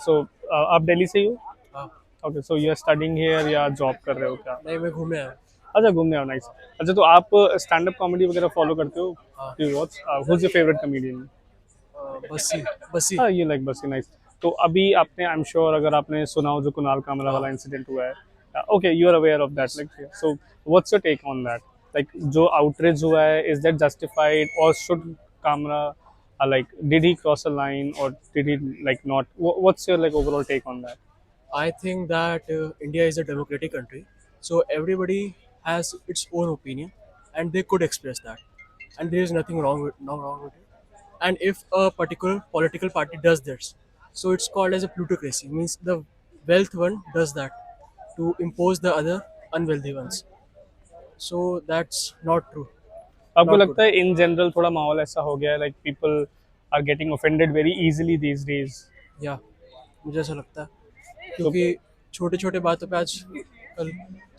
सो आप दिल्ली से ही हो? हाँ। Okay, so you are studying here या जॉब कर रहे हो क्या? नहीं, मैं घूमने आया। अच्छा, घूमने आओ, नाइस। अच्छा, तो आप स्टैंड अप कॉमेडी वगैरह फॉलो करते हो? हाँ। Do you watch? Who is your favourite comedian? Bassi. Bassi. हाँ, ये लाइक बस नाइस। तो अभी आपने, आई एम श्योर, अगर आपने सुना हो जो कुणाल कामरा हाँ। वाला इंसिडेंट हुआ है, okay, you are aware of that, yes. Like, so what's your take on that? Like, जो आउटरीच हुआ है, इज दैट जस्टिफाइड और should Kamra, like, did he cross a line और did he, like, not? What's your, like, overall take on that? I think that India is a democratic country, so everybody has its own opinion, and they could express that, and there is nothing wrong with no wrong with it. And if a particular political party does this, so it's called as a plutocracy. Means the wealth one does that to impose the other unwealthy ones. So that's not true, आपको not good. लगता है in general थोड़ा माहौल ऐसा हो गया है, like, people are getting offended very easily these days? या मुझे ऐसा लगता है, तो क्योंकि छोटे छोटे बातों पे आज कल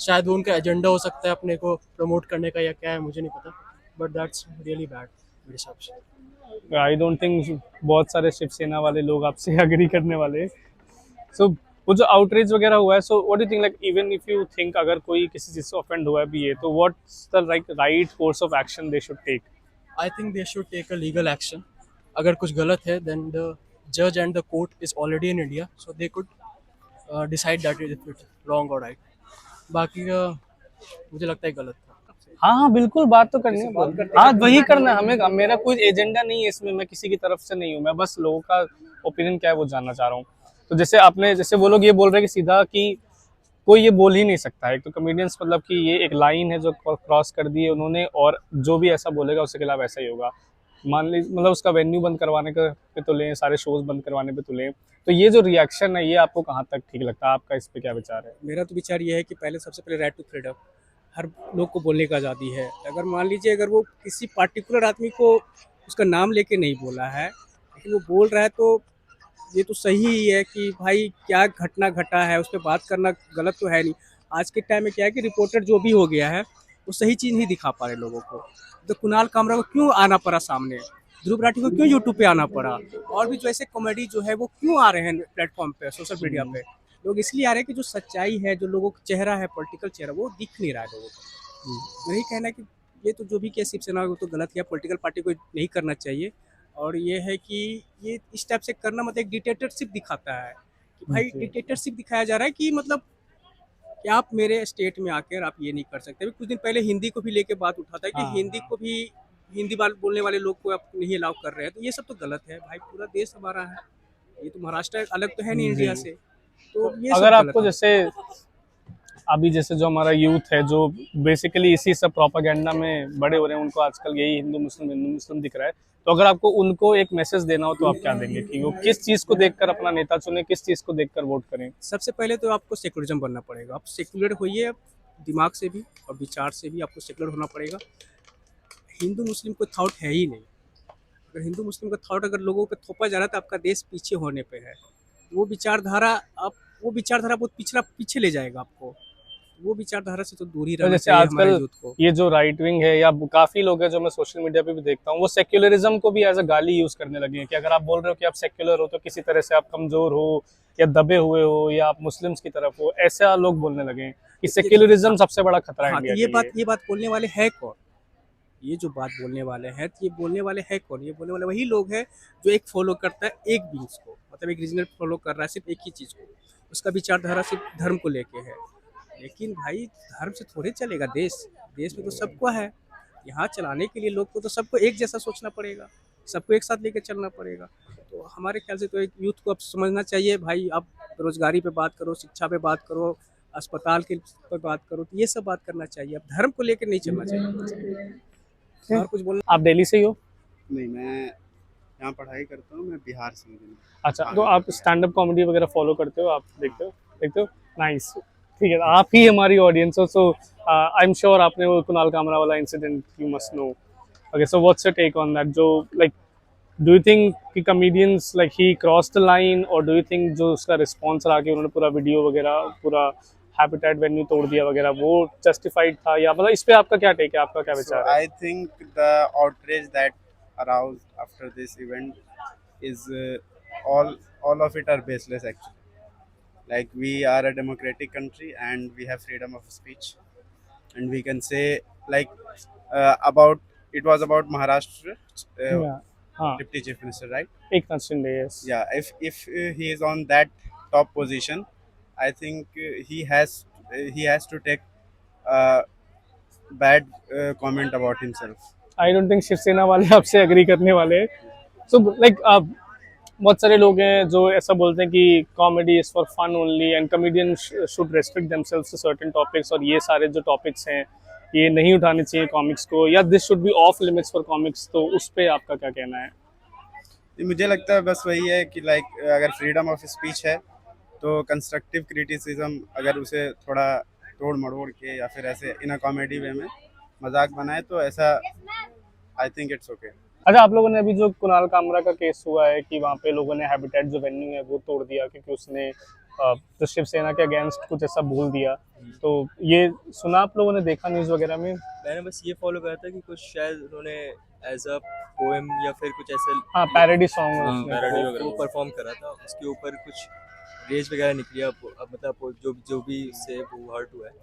शायद वो उनका एजेंडा हो सकता है अपने को प्रमोट करने का, या क्या है मुझे नहीं पता, बट दैट्स रियली बैड मेरे हिसाब से। आई डोंट थिंक बहुत सारे शिवसेना वाले लोग आपसे एग्री करने वाले। सो वो जो आउटरीच वगैरह हुआ है, so what do you think, like, even if you think अगर कोई किसी चीज से ऑफेंड हुआ भी है, तो what's the, like, right course of action they should take? I think they should take a legal action. अगर कुछ गलत है देन द जज and the court is already in India, so they could decide that is it wrong और right. बाकी का मुझे लगता है गलत था। हाँ हाँ, बिल्कुल, बात तो करनी है, हाँ, वही करना है हमें। मेरा कोई एजेंडा नहीं है इसमें, मैं किसी की तरफ से नहीं हूँ, मैं बस लोगों का ओपिनियन क्या है वो जानना चाह रहा हूँ। तो जैसे आपने, जैसे वो लोग ये बोल रहे हैं कि सीधा कि कोई ये बोल ही नहीं सकता है, एक तो कॉमेडियंस, मतलब कि ये एक लाइन है जो क्रॉस कर दी है उन्होंने, और जो भी ऐसा बोलेगा उसके खिलाफ ऐसा ही होगा। मान लीजिए, मतलब उसका वेन्यू बंद करवाने का पे तो लें, सारे शोज बंद करवाने पे तो लें। तो ये जो रिएक्शन है, ये आपको कहाँ तक ठीक लगता है? आपका इस पे क्या विचार है? मेरा तो विचार ये है कि पहले सबसे पहले राइट टू फ्रीडम, हर लोग को बोलने का आज़ादी है। अगर मान लीजिए अगर वो किसी पार्टिकुलर आदमी को उसका नाम लेके नहीं बोला है, लेकिन वो बोल रहा है, तो ये तो सही ही है कि भाई क्या घटना घटा है उस पर बात करना गलत तो है नहीं। आज के टाइम में क्या है कि रिपोर्टर जो भी हो गया है वो सही चीज़ नहीं दिखा पा रहे लोगों को। तो कुणाल कामरा को क्यों आना पड़ा सामने, ध्रुव राठी को क्यों यूट्यूब पे आना पड़ा, और भी जो ऐसे कॉमेडी जो है वो क्यों आ रहे हैं प्लेटफॉर्म पे, सोशल मीडिया पे। लोग इसलिए आ रहे हैं कि जो सच्चाई है, जो लोगों का चेहरा है, पॉलिटिकल चेहरा, वो दिख नहीं रहा है लोगों को। यही कहना है कि ये तो जो भी किया शिवसेना को तो गलत किया, पॉलिटिकल पार्टी को नहीं करना चाहिए। और ये है कि ये इस टाइप से करना मतलब एक डिक्टेटरशिप दिखाता है कि भाई जी। डिक्टेटरशिप दिखाया जा रहा है कि मतलब कि आप मेरे स्टेट में आकर आप ये नहीं कर सकते। अभी कुछ दिन पहले हिंदी को भी लेके बात उठा था कि हाँ हिंदी को भी, हिंदी बोलने वाले लोग को आप नहीं अलाउ कर रहे हैं, तो ये सब तो गलत है भाई। पूरा देश हमारा है, ये तो महाराष्ट्र अलग तो है नहीं जी। इंडिया से, तो ये अगर सब गलत आपको है। जैसे अभी जैसे जो हमारा यूथ है, जो बेसिकली इसी सब प्रोपागेंडा में बड़े हो रहे हैं, उनको आजकल यही हिंदू मुस्लिम दिख रहा है, तो अगर आपको उनको एक मैसेज देना हो तो आप क्या देंगे कि वो किस चीज को देखकर अपना नेता चुने, किस चीज को देखकर वोट करें? सबसे पहले तो आपको सेकुलरिज्म बनना पड़ेगा, आप सेकुलर होइए, आप दिमाग से भी और विचार से भी आपको सेकुलर होना पड़ेगा। हिंदू मुस्लिम कोई थॉट है ही नहीं। अगर हिंदू मुस्लिम का थॉट अगर लोगों पे थोपा जा रहा है तो आपका देश पीछे होने पे है। वो विचारधारा आप वो विचारधारा बहुत पिछड़ा पीछे ले जाएगा आपको। वो विचारधारा से तो दूर ही तो रहना जैसे चाहिए हमारे आजकल यूथ को। ये जो राइट विंग है, या काफी लोग हैं जो मैं सोशल मीडिया पे भी देखता हूँ, वो सेक्युलरिज्म को भी एज अ गाली यूज करने लगे हैं कि अगर आप बोल रहे हो कि आप सेक्युलर हो तो किसी तरह से आप कमजोर हो या दबे हुए हो या आप मुस्लिम्स की तरफ हो, ऐसा लोग बोलने लगे हैं कि सेक्युलरिज्म सबसे बड़ा खतरा है हाँ, तो इंडिया के लिए। ये बात बोलने वाले है कौन? ये जो बात बोलने वाले हैं, तो ये बोलने वाले है कौन? ये बोलने वाले वही लोग हैं जो एक फॉलो करता है एक बीन्स को, मतलब एक रीजनल फॉलो कर रहा है सिर्फ एक ही चीज़ को। उसका विचारधारा सिर्फ धर्म को लेके है। लेकिन भाई धर्म से थोड़े चलेगा देश। देश में तो सबको है। यहाँ चलाने के लिए लोग को तो सबको एक जैसा सोचना पड़ेगा, सबको एक साथ लेके चलना पड़ेगा। तो हमारे ख्याल से तो एक यूथ को अब समझना चाहिए भाई, आप बेरोजगारी पे बात करो, शिक्षा पे बात करो, अस्पताल के पर बात करो, तो ये सब बात करना चाहिए। अब धर्म को लेकर नहीं चलना चाहिए। और कुछ बोलना? आप दिल्ली से ही हो? नहीं, मैं यहाँ पढ़ाई करता हूँ, मैं बिहार से हूँ। अच्छा, तो आप स्टैंड अप कॉमेडी वगैरह फॉलो करते हो? आप देखते हो? नाइस, ठीक है, आप ही हमारी ऑडियंस हो, सो आई एम श्योर आपने वो कुणाल कामरा वाला incident you must know. Okay, so what's your take on that? जो, लाइक, डू यू थिंक कि comedians, like, he cross the line, और डू यू थिंक जो उसका रिस्पॉन्स रहा कि उन्होंने पूरा वीडियो वगैरह, पूरा हैबिटेट वेन्यू तोड़ दिया वगैरह, वो जस्टिफाइड था, या मतलब इस पे आपका क्या टेक है, आपका क्या So विचार है? I think the outrage that aroused after this event is all all of it are baseless actually. Like we are a democratic country and we have freedom of speech, and we can say like about it was about Maharashtra Yeah. हाँ, deputy chief minister, right? एक Shinde, yes. Yeah, if he is on that top position, I think he has to take uh, bad comment about himself. I don't think Shiv Sena वाले आपसे agree करने वाले हैं. So like बहुत सारे लोग हैं जो ऐसा बोलते हैं कि comedy is for fun only and comedian should restrict themselves to certain topics, और ये सारे जो टॉपिक्स हैं ये नहीं उठाने चाहिए कॉमिक्स को, या this should be of limits for comics. तो उस पे आपका क्या कहना है? मुझे लगता है बस वही है कि लाइक अगर फ्रीडम ऑफ स्पीच है तो कंस्ट्रक्टिव क्रिटिसिज्म अगर उसे थोड़ा तोड़ मरोड़ के या फिर ऐसे इन अ कॉमेडी वे में मजाक बनाए तो ऐसा आई थिंक इट्स ओके. अच्छा, आप लोगों ने अभी जो कुणाल कामरा का केस हुआ है कि वहाँ पे लोगों ने हैबिटेट जो वेन्यू है वो तोड़ दिया क्योंकि उसने तो शिवसेना के अगेंस्ट कुछ ऐसा बोल दिया, तो ये सुना आप लोगों ने, देखा न्यूज़ वगैरह में? मैंने बस ये फॉलो करा था कि कुछ शायद उन्होंने एज अ पोएम या फिर कुछ ऐसे हाँ, पैरोडी सॉन्ग पैरोडी वगैरह वो परफॉर्म करा था, उसके ऊपर कुछ रेज वगैरह निकली. अब मतलब जो भी उससे वो हर्ट हुआ है,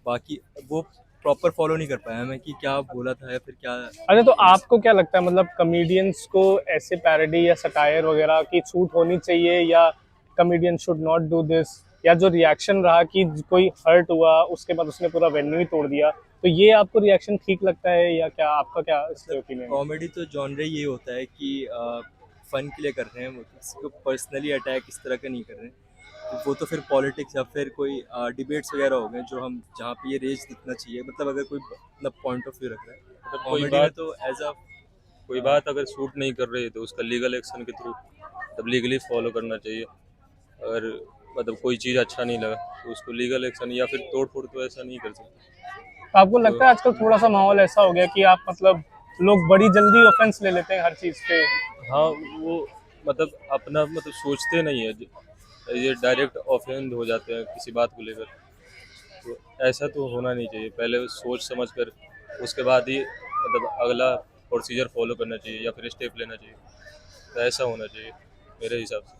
बाकी वो प्रॉपर फॉलो नहीं कर पाया मैं कि क्या बोला था या फिर क्या. अच्छा, तो आपको क्या लगता है, मतलब कॉमेडियंस को ऐसे पैरोडी या सटायर वगैरह की छूट होनी चाहिए, या comedian should not do this, या जो रिएक्शन रहा कि कोई हर्ट हुआ उसके बाद उसने पूरा वेन्यू ही तोड़ दिया, तो ये आपको रिएक्शन ठीक लगता है या क्या, आपका क्या इसके ओपिनियन है? कॉमेडी तो जॉनर ये होता है कि फन के लिए कर रहे हैं, वो किसी को पर्सनली अटैक इस तरह का नहीं कर रहे हैं. तो वो तो फिर पॉलिटिक्स या फिर कोई डिबेट्स वगैरह हो गए जो हम जहाँ पे ये रेज दिखना चाहिए, मतलब अगर कोई मतलब पॉइंट ऑफ व्यू रख रहा है. मतलब कोई कॉमेडी में बात तो एज अ कोई बात अगर सूट नहीं कर रही है तो उसका लीगल एक्शन के थ्रू तब लीगली फॉलो करना चाहिए. अगर मतलब कोई चीज़ अच्छा नहीं लगा तो उसको लीगल एक्शन, या फिर तोड़ फोड़ तो ऐसा नहीं कर सकते. तो आपको लगता है आजकल थोड़ा सा माहौल ऐसा हो गया कि आप मतलब लोग बड़ी जल्दी ऑफेंस ले लेते हैं हर चीज़ पे? हाँ, वो मतलब अपना मतलब सोचते नहीं है, ये डायरेक्ट ऑफेंड हो जाते हैं किसी बात को लेकर. तो ऐसा तो होना नहीं चाहिए. पहले सोच समझ कर उसके बाद ही मतलब अगला प्रोसीजर फॉलो करना चाहिए या फिर स्टेप लेना चाहिए. तो ऐसा होना चाहिए मेरे हिसाब से.